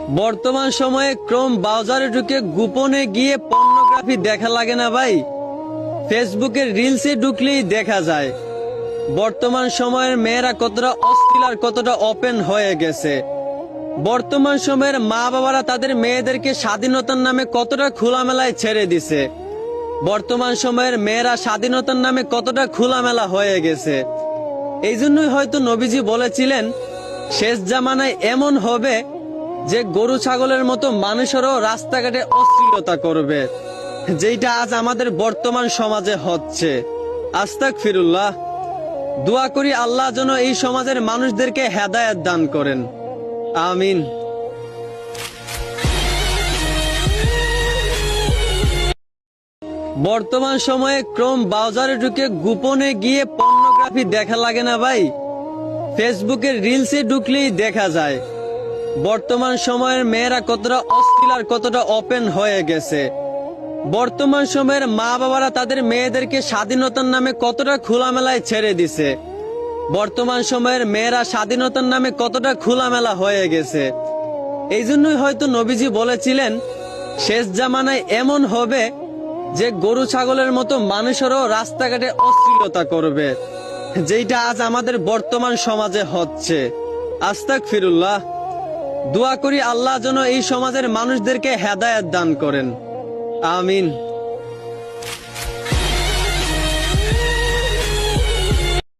বর্তমান সময়ে ক্রোম ব্রাউজারে ঢুকে গোপনে গিয়ে পর্নোগ্রাফি দেখা লাগে না ভাই? ফেসবুকের রিলসে ঢুকলেই দেখা যায়। বর্তমান সময়ের মেয়েরা কতটা অশ্লীল আর কতটা ওপেন হয়ে গেছে। বর্তমান সময়ের মা বাবারা তাদের মেয়েদেরকে স্বাধীনতার নামে কতটা খোলামেলায় ছেড়ে দিছে। বর্তমান সময়ের মেয়েরা স্বাধীনতার নামে কতটা খোলামেলা হয়ে গেছে। এই জন্যই হয়তো নবীজি বলেছিলেন, শেষ জামানায় এমন হবে যে গরু ছাগলের মতো মানুষেরও রাস্তাঘাটে অশ্লীলতা করবে, যেটা আজ আমাদের বর্তমান সমাজে হচ্ছে। আস্তাগফিরুল্লাহ। দোয়া করি আল্লাহ যেন এই সমাজের মানুষদেরকে হেদায়েত দান করেন। আমিন। বর্তমান সময়ে ক্রোম ব্রাউজারে ঢুকে গোপনে গিয়ে পর্নোগ্রাফি দেখা লাগে না ভাই? ফেসবুকের রিলসে ঢুকলেই দেখা যায়। বর্তমান সময়ের মেয়েরা কতটা অশ্লীল আর কতটা ওপেন হয়ে গেছে। বর্তমান সময়ের মা বাবারা তাদের মেয়েদেরকে স্বাধীনতার নামে কতটা খোলামেলায় ছেড়ে দিছে। বর্তমান সময়ের মেয়েরা স্বাধীনতার নামে কতটা খোলামেলা হয়ে গেছে। এই জন্যই হয়তো নবীজি বলেছিলেন, শেষ জামানায় এমন হবে যে গরু ছাগলের মতো মানুষেরও রাস্তাঘাটে অশ্লীলতা করবে, যেটা আজ আমাদের বর্তমান সমাজে হচ্ছে। আস্তাগফিরুল্লাহ। দোয়া করি আল্লাহ যেন এই সমাজের মানুষদেরকে হেদায়েত দান করেন। আমিন।